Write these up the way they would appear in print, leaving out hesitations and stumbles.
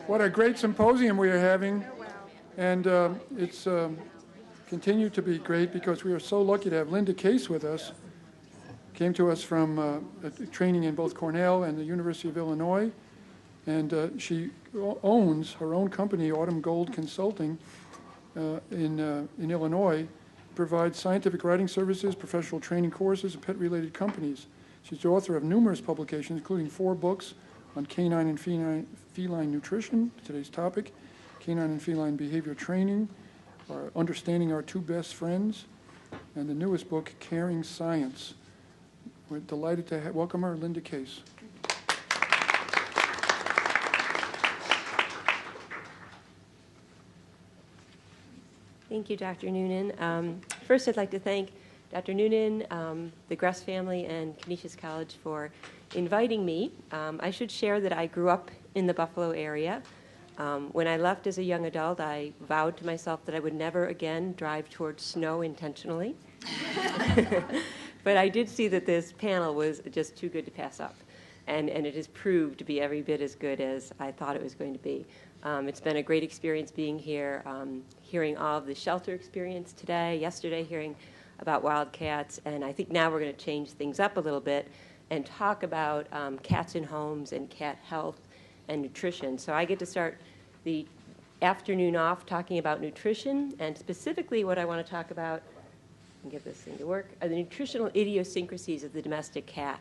What a great symposium we are having. And it's continued to be great because we are so lucky to have Linda Case with us. Came to us from training in both Cornell and the University of Illinois. And she owns her own company, Autumn Gold Consulting, in Illinois. Provides scientific writing services, professional training courses, and pet-related companies. She's the author of numerous publications, including 4 books on canine and feline nutrition, today's topic, canine and feline behavior training, Understanding Our Two Best Friends, and the newest book, Caring Science. We're delighted to welcome her, Linda Case. Thank you, Dr. Noonan. First, I'd like to thank Dr. Noonan, the Gress family, and Canisius College for inviting me. I should share that I grew up in the Buffalo area. When I left as a young adult, I vowed to myself that I would never again drive towards snow intentionally. But I did see that this panel was just too good to pass up. And it has proved to be every bit as good as I thought it was going to be. It's been a great experience being here, hearing all of the shelter experience today, yesterday hearing about wildcats, and I think now we're going to change things up a little bit and talk about cats in homes and cat health and nutrition. So I get to start the afternoon off talking about nutrition, and specifically what I want to talk about, and get this thing to work, are the nutritional idiosyncrasies of the domestic cat.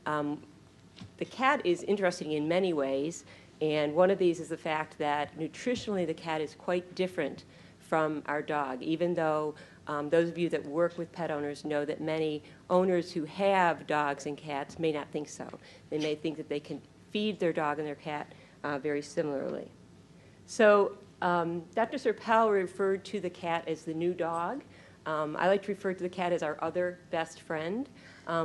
The cat is interesting in many ways, and one of these is the fact that nutritionally the cat is quite different from our dog, even though those of you that work with pet owners know that many owners who have dogs and cats may not think so. They may think that they can feed their dog and their cat very similarly. So Dr. Serpell referred to the cat as the new dog. I like to refer to the cat as our other best friend.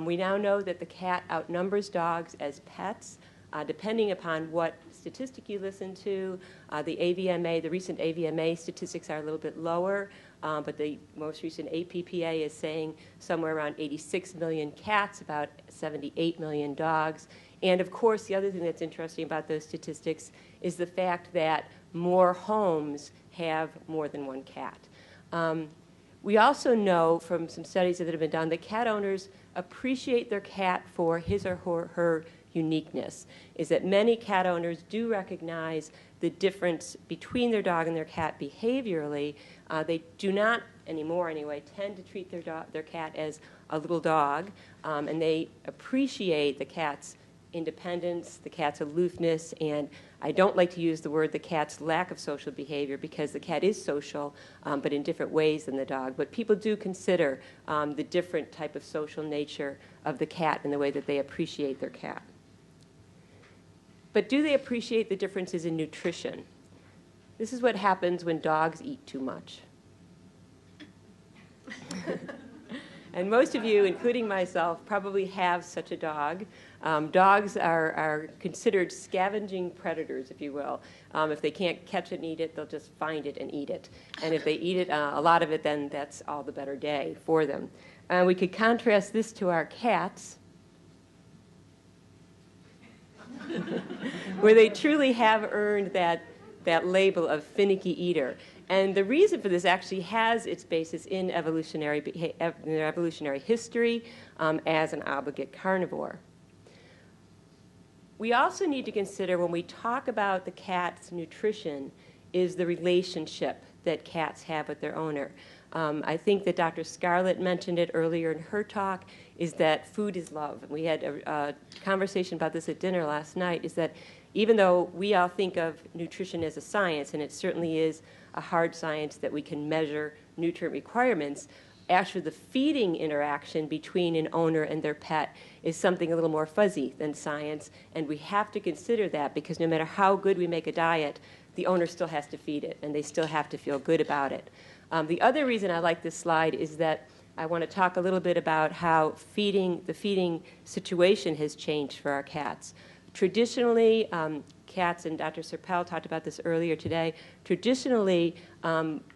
We now know that the cat outnumbers dogs as pets, depending upon what statistic you listen to. The AVMA, the recent AVMA statistics are a little bit lower, but the most recent APPA is saying somewhere around 86 million cats, about 78 million dogs. And of course, the other thing that's interesting about those statistics is the fact that more homes have more than one cat. We also know from some studies that have been done that cat owners appreciate their cat for his or her uniqueness, is that many cat owners do recognize the difference between their dog and their cat behaviorally. They do not anymore anyway tend to treat their cat as a little dog, and they appreciate the cat's independence, the cat's aloofness, and I don't like to use the word the cat's lack of social behavior because the cat is social, but in different ways than the dog. But people do consider the different type of social nature of the cat and the way that they appreciate their cat. But do they appreciate the differences in nutrition? This is what happens when dogs eat too much. And most of you, including myself, probably have such a dog. Dogs are considered scavenging predators, if you will. If they can't catch it and eat it, they'll just find it and eat it. And if they eat it, a lot of it, then that's all the better day for them. We could contrast this to our cats, where they truly have earned that label of finicky eater. And the reason for this actually has its basis in evolutionary history as an obligate carnivore. We also need to consider when we talk about the cat's nutrition is the relationship that cats have with their owner. I think that Dr. Scarlett mentioned it earlier in her talk, is that food is love. We had a conversation about this at dinner last night, is that even though we all think of nutrition as a science, and it certainly is a hard science that we can measure nutrient requirements, actually the feeding interaction between an owner and their pet is something a little more fuzzy than science, and we have to consider that because no matter how good we make a diet, the owner still has to feed it, and they still have to feel good about it. The other reason I like this slide is that I want to talk a little bit about how the feeding situation has changed for our cats. Traditionally, cats, and Dr. Serpell talked about this earlier today, traditionally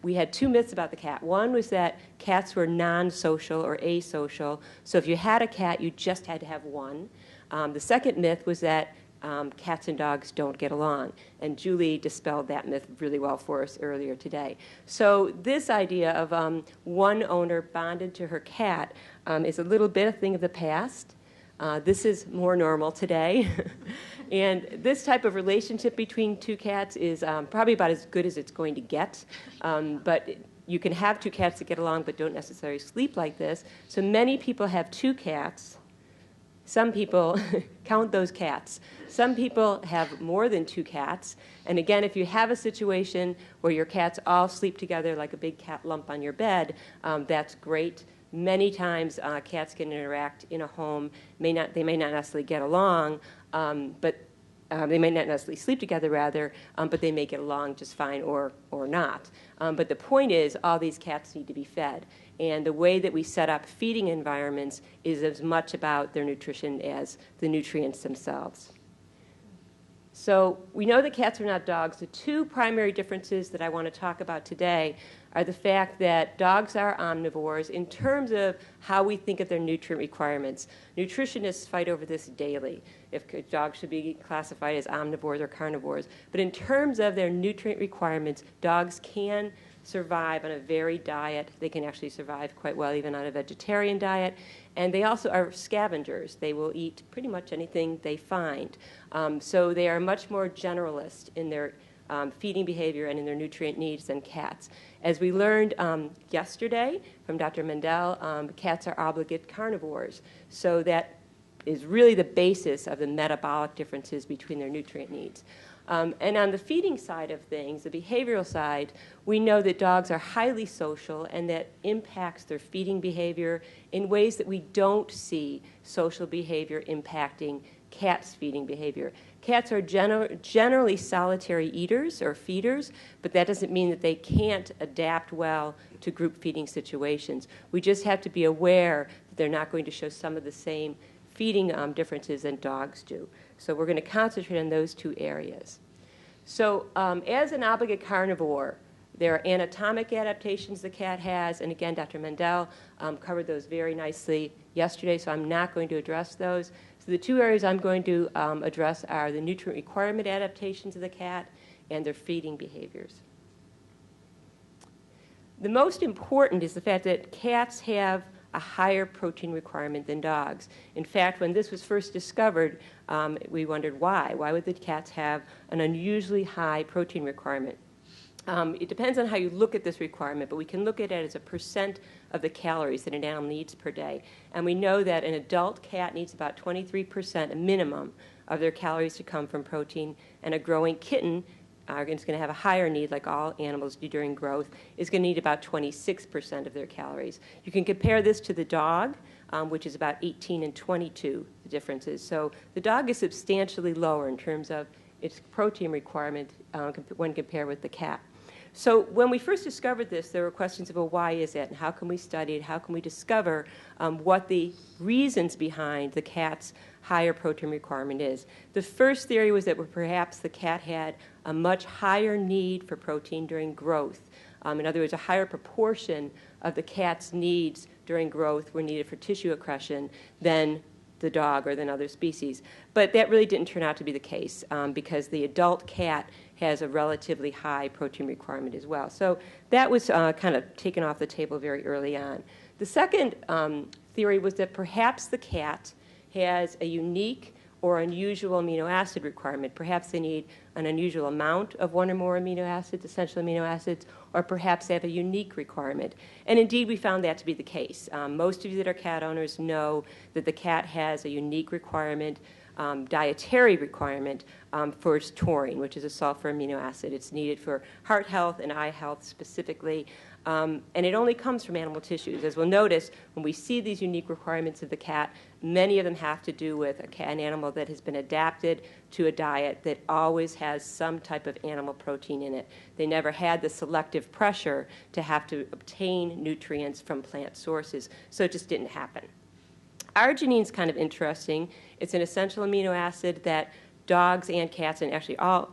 we had 2 myths about the cat. One was that cats were non-social or asocial, so if you had a cat, you just had to have one. The second myth was that cats and dogs don't get along. And Julie dispelled that myth really well for us earlier today. So this idea of one owner bonded to her cat is a little bit a thing of the past. This is more normal today. And this type of relationship between two cats is probably about as good as it's going to get. But you can have two cats that get along but don't necessarily sleep like this. So many people have two cats. Some people count those cats. Some people have more than two cats. And again, if you have a situation where your cats all sleep together like a big cat lump on your bed, that's great. Many times cats can interact in a home. They may not necessarily get along, but they may not necessarily sleep together, rather, but they may get along just fine or not. But the point is, all these cats need to be fed. And the way that we set up feeding environments is as much about their nutrition as the nutrients themselves. So we know that cats are not dogs. The two primary differences that I want to talk about today are the fact that dogs are omnivores in terms of how we think of their nutrient requirements. Nutritionists fight over this daily, if dogs should be classified as omnivores or carnivores. But in terms of their nutrient requirements, dogs can survive on a varied diet. They can actually survive quite well even on a vegetarian diet. And they also are scavengers. They will eat pretty much anything they find. So they are much more generalist in their feeding behavior and in their nutrient needs than cats. As we learned yesterday from Dr. Mendel, cats are obligate carnivores. So that is really the basis of the metabolic differences between their nutrient needs. And on the feeding side of things, the behavioral side, we know that dogs are highly social and that impacts their feeding behavior in ways that we don't see social behavior impacting cats' feeding behavior. Cats are generally solitary eaters or feeders, but that doesn't mean that they can't adapt well to group feeding situations. We just have to be aware that they're not going to show some of the same feeding differences than dogs do. So we're going to concentrate on those two areas. So as an obligate carnivore, there are anatomic adaptations the cat has, and again, Dr. Mendel covered those very nicely yesterday, so I'm not going to address those. So the two areas I'm going to address are the nutrient requirement adaptations of the cat and their feeding behaviors. The most important is the fact that cats have a higher protein requirement than dogs. In fact, when this was first discovered, we wondered why. Why would the cats have an unusually high protein requirement? It depends on how you look at this requirement, but we can look at it as a percent of the calories that an animal needs per day. And we know that an adult cat needs about 23%, a minimum, of their calories to come from protein, and a growing kitten is going to have a higher need, like all animals do during growth, is going to need about 26% of their calories. You can compare this to the dog, which is about 18 and 22, the differences. So the dog is substantially lower in terms of its protein requirement when compared with the cat. So when we first discovered this, there were questions of, well, why is it, and how can we study it, how can we discover what the reasons behind the cat's higher protein requirement is. The first theory was that perhaps the cat had a much higher need for protein during growth. In other words, a higher proportion of the cat's needs during growth were needed for tissue accretion than the dog or than other species. But that really didn't turn out to be the case because the adult cat has a relatively high protein requirement as well. So that was kind of taken off the table very early on. The second theory was that perhaps the cat has a unique or unusual amino acid requirement. Perhaps they need an unusual amount of one or more amino acids, essential amino acids, or perhaps they have a unique requirement. And indeed, we found that to be the case. Most of you that are cat owners know that the cat has a unique requirement, dietary requirement for its taurine, which is a sulfur amino acid. It's needed for heart health and eye health specifically. And it only comes from animal tissues. As we'll notice, when we see these unique requirements of the cat, many of them have to do with an animal that has been adapted to a diet that always has some type of animal protein in it. They never had the selective pressure to have to obtain nutrients from plant sources, so it just didn't happen. Arginine is kind of interesting. It's an essential amino acid that dogs and cats, and actually all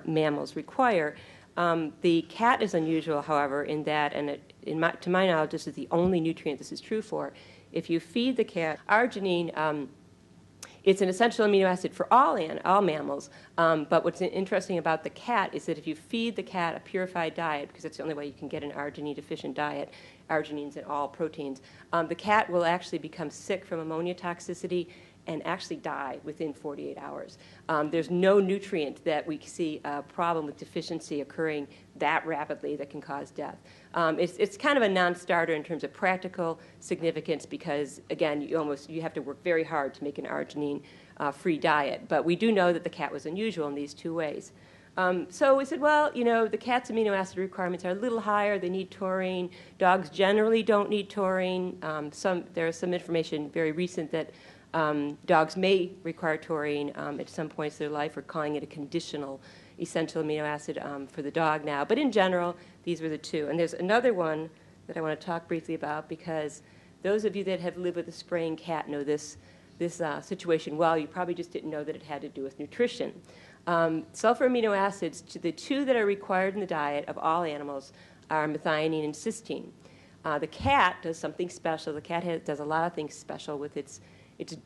mammals, require. The cat is unusual, however, in that, and to my knowledge, this is the only nutrient this is true for. If you feed the cat arginine, It's an essential amino acid for all mammals, but what's interesting about the cat is that if you feed the cat a purified diet, because that's the only way you can get an arginine-deficient diet, arginines in all proteins, the cat will actually become sick from ammonia toxicity and actually die within 48 hours. There's no nutrient that we see a problem with deficiency occurring that rapidly that can cause death. It's kind of a non-starter in terms of practical significance because, again, you have to work very hard to make an arginine-free diet. But we do know that the cat was unusual in these two ways. So we said, well, the cat's amino acid requirements are a little higher. They need taurine. Dogs generally don't need taurine. There is some information very recent that dogs may require taurine at some points of their life. We're calling it a conditional essential amino acid for the dog now. But in general, these were the two. And there's another one that I want to talk briefly about because those of you that have lived with a spraying cat know this situation well. You probably just didn't know that it had to do with nutrition. Sulfur amino acids, the two that are required in the diet of all animals are methionine and cysteine. The cat does something special. The cat does a lot of things special with its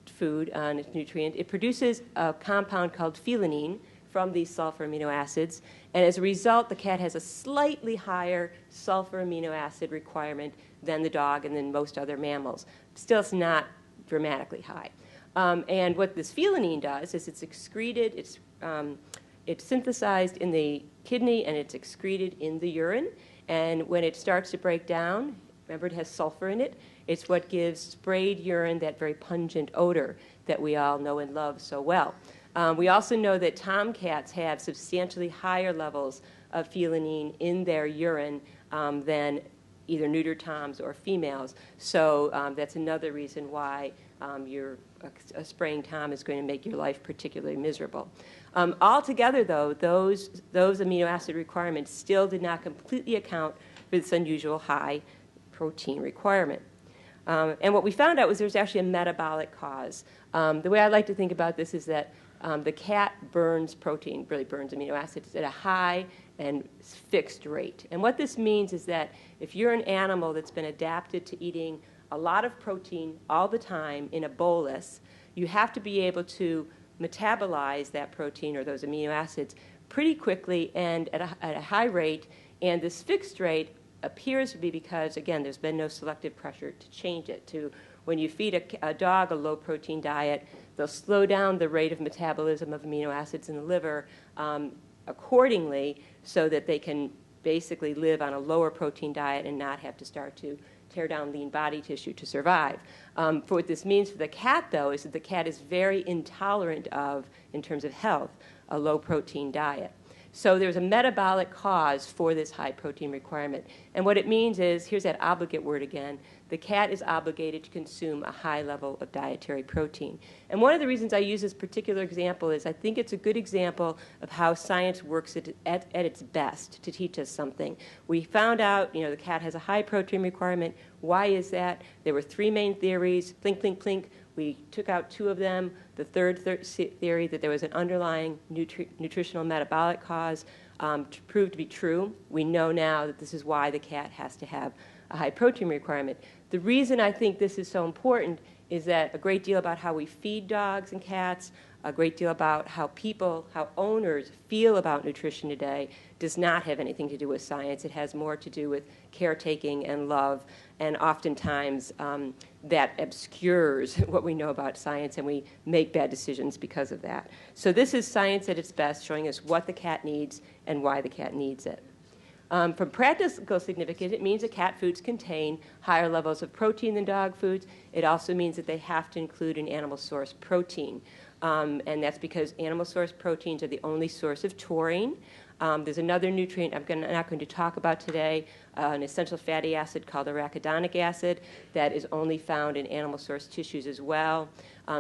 food and its nutrient. It produces a compound called felinine from these sulfur amino acids, and as a result, the cat has a slightly higher sulfur amino acid requirement than the dog and than most other mammals. Still, it's not dramatically high. And what this felinine does is it's excreted, it's synthesized in the kidney, and it's excreted in the urine. And when it starts to break down, remember it has sulfur in it, it's what gives sprayed urine that very pungent odor that we all know and love so well. We also know that tomcats have substantially higher levels of felinine in their urine than either neuter toms or females. So that's another reason why a spraying tom is going to make your life particularly miserable. Altogether, though, those amino acid requirements still did not completely account for this unusual high protein requirement. And what we found out was there's actually a metabolic cause. The way I like to think about this is that the cat burns protein, really burns amino acids at a high and fixed rate. And what this means is that if you're an animal that's been adapted to eating a lot of protein all the time in a bolus, you have to be able to metabolize that protein or those amino acids pretty quickly and at a high rate. And this fixed rate appears to be because, again, there's been no selective pressure to change it. When you feed a dog a low-protein diet, they'll slow down the rate of metabolism of amino acids in the liver accordingly so that they can basically live on a lower protein diet and not have to start to tear down lean body tissue to survive. For what this means for the cat, though, is that the cat is very intolerant of, in terms of health, a low-protein diet. So there's a metabolic cause for this high protein requirement. And what it means is, here's that obligate word again, the cat is obligated to consume a high level of dietary protein. And one of the reasons I use this particular example is I think it's a good example of how science works at its best to teach us something. We found out, the cat has a high protein requirement. Why is that? There were three main theories, plink, plink, plink. We took out two of them. The third theory, that there was an underlying nutritional metabolic cause, proved to be true. We know now that this is why the cat has to have a high protein requirement. The reason I think this is so important is that a great deal about how we feed dogs and cats, a great deal about how owners feel about nutrition today does not have anything to do with science. It has more to do with caretaking and love, and oftentimes that obscures what we know about science, and we make bad decisions because of that. So this is science at its best, showing us what the cat needs and why the cat needs it. From practical significance, it means that cat foods contain higher levels of protein than dog foods. It also means that they have to include an animal source protein. And that's because animal source proteins are the only source of taurine. There's another nutrient I'm not going to talk about today, an essential fatty acid called arachidonic acid that is only found in animal source tissues as well.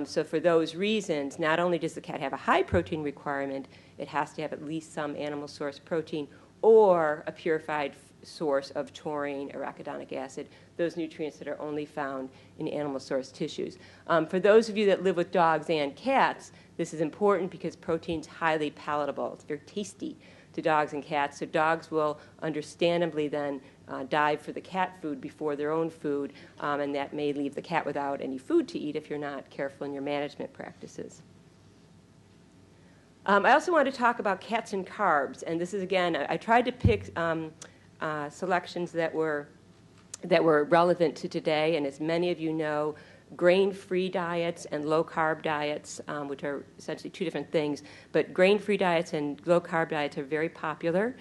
So for those reasons, not only does the cat have a high protein requirement, it has to have at least some animal source protein or a purified source of taurine, arachidonic acid, those nutrients that are only found in animal source tissues. For those of you that live with dogs and cats, This is important because protein's highly palatable. It's very tasty to dogs and cats, so dogs will understandably then dive for the cat food before their own food, and that may leave the cat without any food to eat if you're not careful in your management practices. I also want to talk about cats and carbs, and this is, again, I tried to pick selections that were relevant to today, and as many of you know, grain-free diets and low-carb diets, which are essentially two different things, but grain-free diets and low-carb diets are very popular.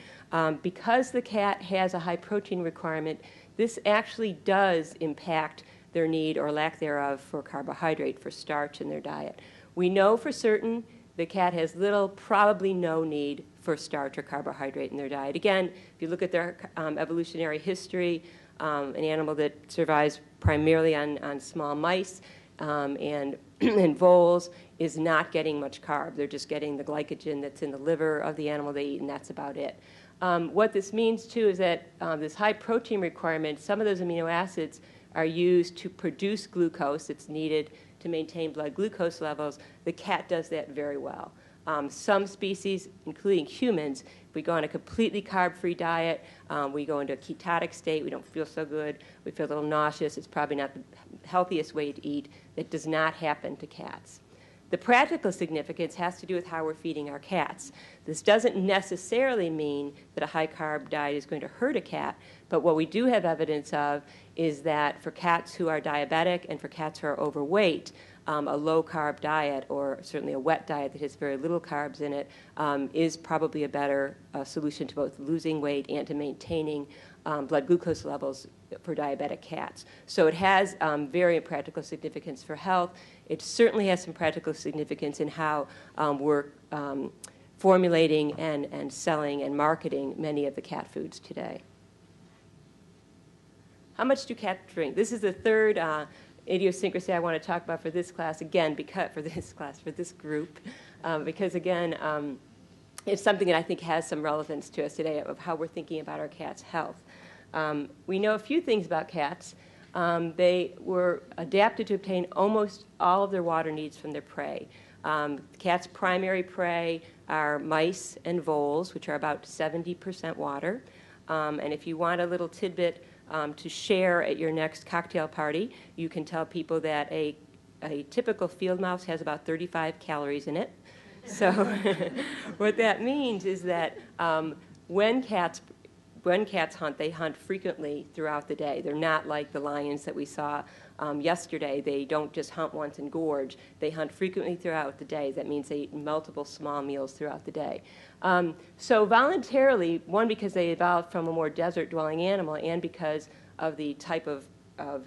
Because the cat has a high protein requirement, this actually does impact their need or lack thereof for carbohydrate, for starch in their diet. We know for certain the cat has little, probably no need for starch or carbohydrate in their diet. Again, if you look at their evolutionary history, an animal that survives primarily on small mice and voles is not getting much carb. They're just getting the glycogen that's in the liver of the animal they eat, and that's about it. What this means, too, is that this high protein requirement, some of those amino acids are used to produce glucose that's needed to maintain blood glucose levels. The cat does that very well. Some species, including humans, if we go on a completely carb-free diet, we go into a ketotic state, we don't feel so good, we feel a little nauseous, it's probably not the healthiest way to eat. That does not happen to cats. The practical significance has to do with how we're feeding our cats. This doesn't necessarily mean that a high-carb diet is going to hurt a cat, but what we do have evidence of is that for cats who are diabetic and for cats who are overweight, a low-carb diet, or certainly a wet diet that has very little carbs in it, is probably a better solution to both losing weight and to maintaining blood glucose levels for diabetic cats. So it has very practical significance for health. It certainly has some practical significance in how we're formulating and selling and marketing many of the cat foods today. How much do cats drink? This is the third idiosyncrasy I want to talk about for this class, again, because for this group, because again, it's something that I think has some relevance to us today of how we're thinking about our cats' health. We know a few things about cats. They were adapted to obtain almost all of their water needs from their prey. Cats' primary prey are mice and voles, which are about 70% water. And if you want a little tidbit to share at your next cocktail party, you can tell people that a typical field mouse has about 35 calories in it. So what that means is that when cats hunt, they hunt frequently throughout the day. They're not like the lions that we saw yesterday. They don't just hunt once and gorge. They hunt frequently throughout the day. That means they eat multiple small meals throughout the day. So voluntarily, one, because they evolved from a more desert-dwelling animal, and because of the type of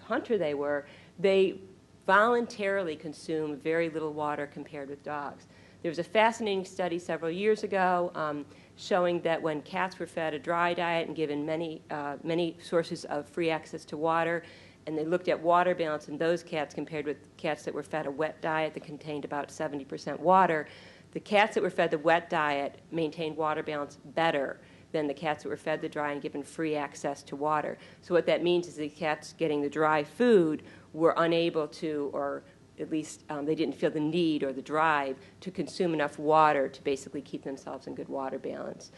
hunter they were, they voluntarily consume very little water compared with dogs. There was a fascinating study several years ago showing that when cats were fed a dry diet and given many sources of free access to water, and they looked at water balance in those cats compared with cats that were fed a wet diet that contained about 70% water, the cats that were fed the wet diet maintained water balance better than the cats that were fed the dry and given free access to water. So what that means is the cats getting the dry food were unable to, or at least they didn't feel the need or the drive to consume enough water to basically keep themselves in good water balance.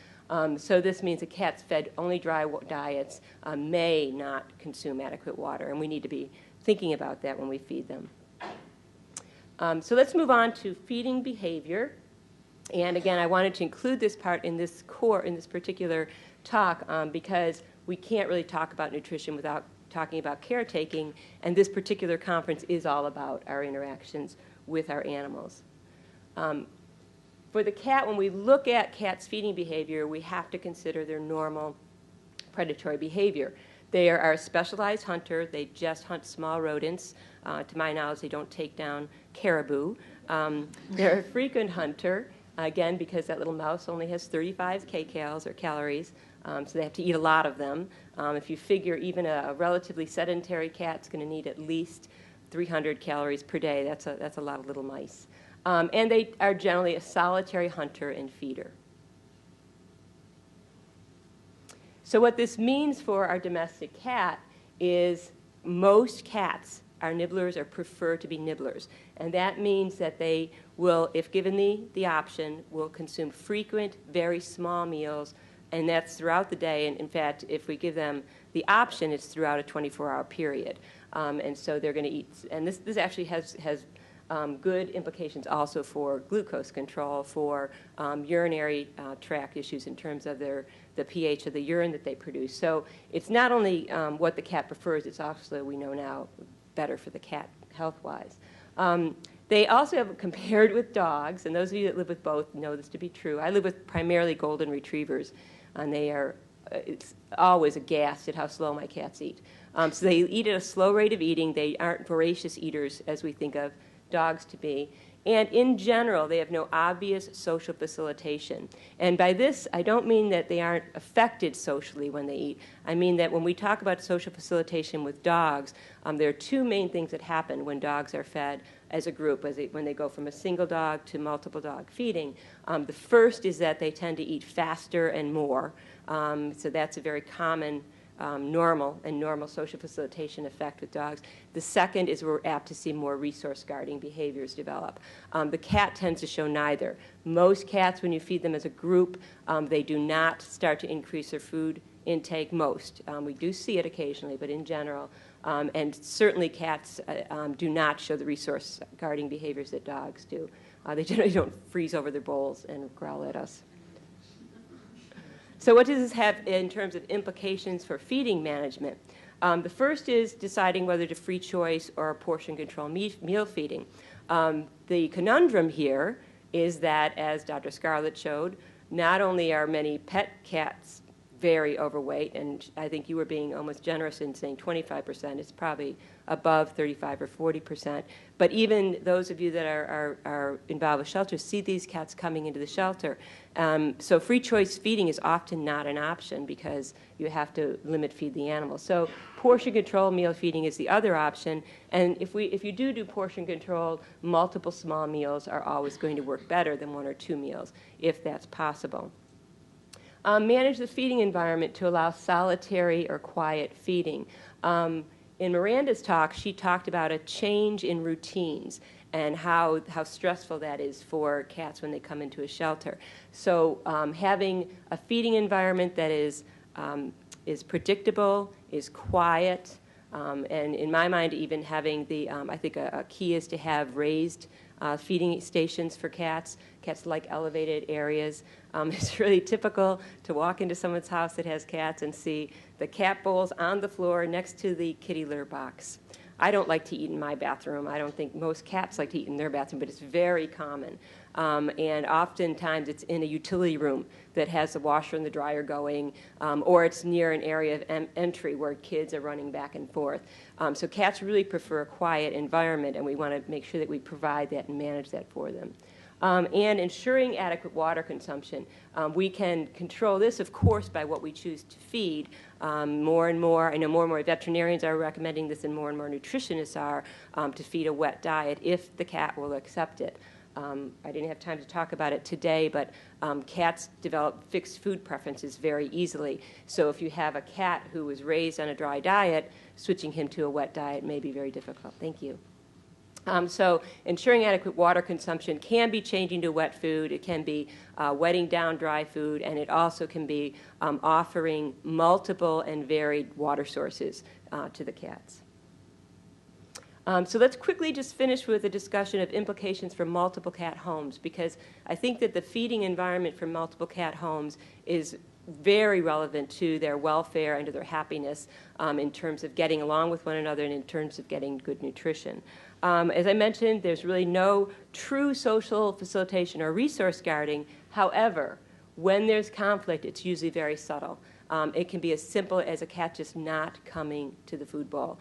So this means that cats fed only dry diets may not consume adequate water, and we need to be thinking about that when we feed them. So let's move on to feeding behavior. And again, I wanted to include this part in this particular talk because we can't really talk about nutrition without talking about caretaking, and this particular conference is all about our interactions with our animals. For the cat, when we look at cats' feeding behavior, we have to consider their normal predatory behavior. They are a specialized hunter. They just hunt small rodents. To my knowledge, they don't take down caribou. They're a frequent hunter, again, because that little mouse only has 35 kcals or calories, so they have to eat a lot of them. If you figure even a relatively sedentary cat's going to need at least 300 calories per day, that's a lot of little mice. And they are generally a solitary hunter and feeder. So what this means for our domestic cat is most cats are nibblers or prefer to be nibblers. And that means that they will, if given the option, will consume frequent, very small meals, and that's throughout the day. And in fact, if we give them the option, it's throughout a 24-hour period. And so they're going to eat, and this actually has good implications also for glucose control, for urinary tract issues in terms of the pH of the urine that they produce. So it's not only what the cat prefers, it's also, we know now, better for the cat health-wise. They also have compared with dogs, and those of you that live with both know this to be true. I live with primarily golden retrievers, and they are it's always aghast at how slow my cats eat. So they eat at a slow rate of eating. They aren't voracious eaters as we think of dogs to be. And in general, they have no obvious social facilitation. And by this, I don't mean that they aren't affected socially when they eat. I mean that when we talk about social facilitation with dogs, there are two main things that happen when dogs are fed as a group, when they go from a single dog to multiple dog feeding. The first is that they tend to eat faster and more. So that's a very common normal social facilitation effect with dogs. The second is we're apt to see more resource guarding behaviors develop. The cat tends to show neither. Most cats, when you feed them as a group, they do not start to increase their food intake. Most. We do see it occasionally, but in general. And certainly cats do not show the resource guarding behaviors that dogs do. They generally don't freeze over their bowls and growl at us. So what does this have in terms of implications for feeding management? The first is deciding whether to free choice or portion control meal feeding. The conundrum here is that, as Dr. Scarlett showed, not only are many pet cats very overweight, and I think you were being almost generous in saying 25%. It's probably above 35 or 40%. But even those of you that are involved with shelters see these cats coming into the shelter. So free choice feeding is often not an option because you have to limit feed the animal. So portion control meal feeding is the other option. And if you do portion control, multiple small meals are always going to work better than one or two meals, if that's possible. Manage the feeding environment to allow solitary or quiet feeding. In Miranda's talk, she talked about a change in routines and how stressful that is for cats when they come into a shelter. So having a feeding environment that is predictable, is quiet, and in my mind, even having I think a key is to have raised feeding stations for cats. Cats like elevated areas. It's really typical to walk into someone's house that has cats and see the cat bowls on the floor next to the kitty litter box. I don't like to eat in my bathroom. I don't think most cats like to eat in their bathroom, but it's very common. And oftentimes it's in a utility room that has the washer and the dryer going, or it's near an area of entry where kids are running back and forth. So cats really prefer a quiet environment, and we want to make sure that we provide that and manage that for them. And ensuring adequate water consumption. We can control this, of course, by what we choose to feed. More and more, I know more and more veterinarians are recommending this, and more nutritionists are, to feed a wet diet if the cat will accept it. I didn't have time to talk about it today, but cats develop fixed food preferences very easily. So if you have a cat who was raised on a dry diet, switching him to a wet diet may be very difficult. Thank you. So ensuring adequate water consumption can be changing to wet food. It can be wetting down dry food, and it also can be offering multiple and varied water sources to the cats. So let's quickly just finish with a discussion of implications for multiple cat homes, because I think that the feeding environment for multiple cat homes is very relevant to their welfare and to their happiness in terms of getting along with one another and in terms of getting good nutrition. As I mentioned, there's really no true social facilitation or resource guarding. However, when there's conflict, it's usually very subtle. It can be as simple as a cat just not coming to the food bowl.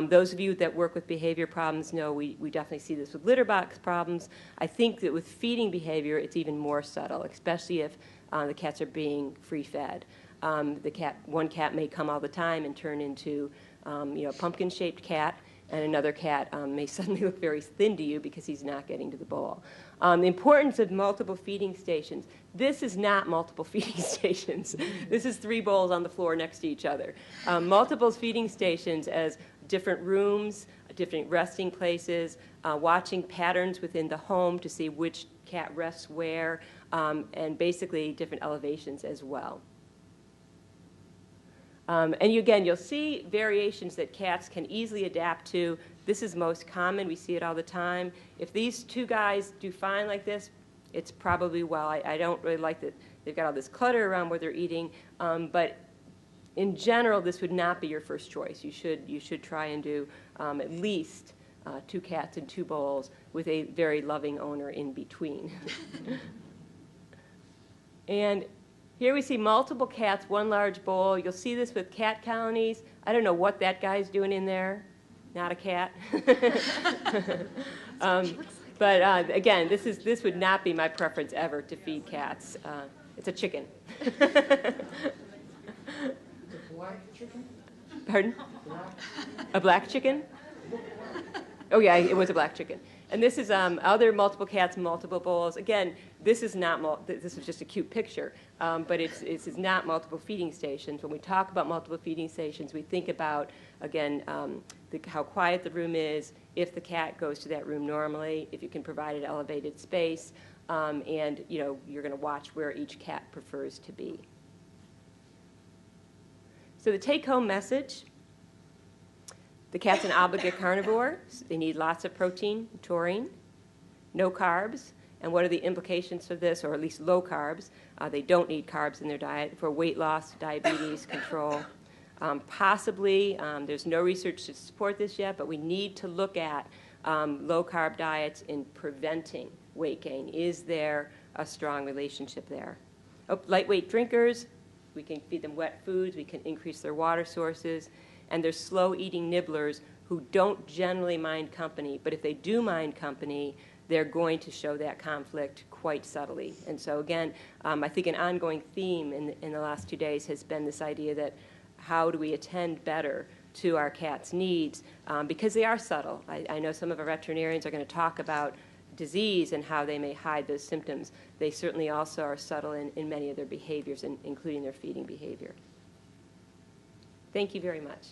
Those of you that work with behavior problems know we definitely see this with litter box problems. I think that with feeding behavior, it's even more subtle, especially if the cats are being free-fed. One cat may come all the time and turn into a pumpkin-shaped cat, and another cat may suddenly look very thin to you because he's not getting to the bowl. The importance of multiple feeding stations. This is not multiple feeding stations. This is 3 bowls on the floor next to each other. Multiple feeding stations as different rooms, different resting places, watching patterns within the home to see which cat rests where, and basically different elevations as well. Again, you'll see variations that cats can easily adapt to. This is most common. We see it all the time. If these two guys do fine like this, it's probably well. I don't really like that they've got all this clutter around where they're eating, but in general, this would not be your first choice. You should try and do at least 2 cats in 2 bowls with a very loving owner in between. And here we see multiple cats, 1 large bowl. You'll see this with cat colonies. I don't know what that guy's doing in there. Not a cat. But again, this would not be my preference ever to feed cats. It's a chicken. Black chicken? Pardon? A black chicken? Oh yeah, it was a black chicken. And this is other multiple cats, multiple bowls. Again, this is not this is just a cute picture, but this is not multiple feeding stations. When we talk about multiple feeding stations, we think about, again, how quiet the room is, if the cat goes to that room normally, if you can provide an elevated space, and you're going to watch where each cat prefers to be. So the take-home message: the cat's an obligate carnivore. So they need lots of protein, taurine, no carbs. And what are the implications for this, or at least low carbs? They don't need carbs in their diet for weight loss, diabetes control. Possibly, there's no research to support this yet, but we need to look at low-carb diets in preventing weight gain. Is there a strong relationship there? Lightweight drinkers, we can feed them wet foods. We can increase their water sources. And there's slow-eating nibblers who don't generally mind company, but if they do mind company, they're going to show that conflict quite subtly. And so again, I think an ongoing theme in the last 2 days has been this idea that how do we attend better to our cats' needs, because they are subtle. I know some of our veterinarians are going to talk about disease and how they may hide those symptoms. They certainly also are subtle in many of their behaviors, including their feeding behavior. Thank you very much.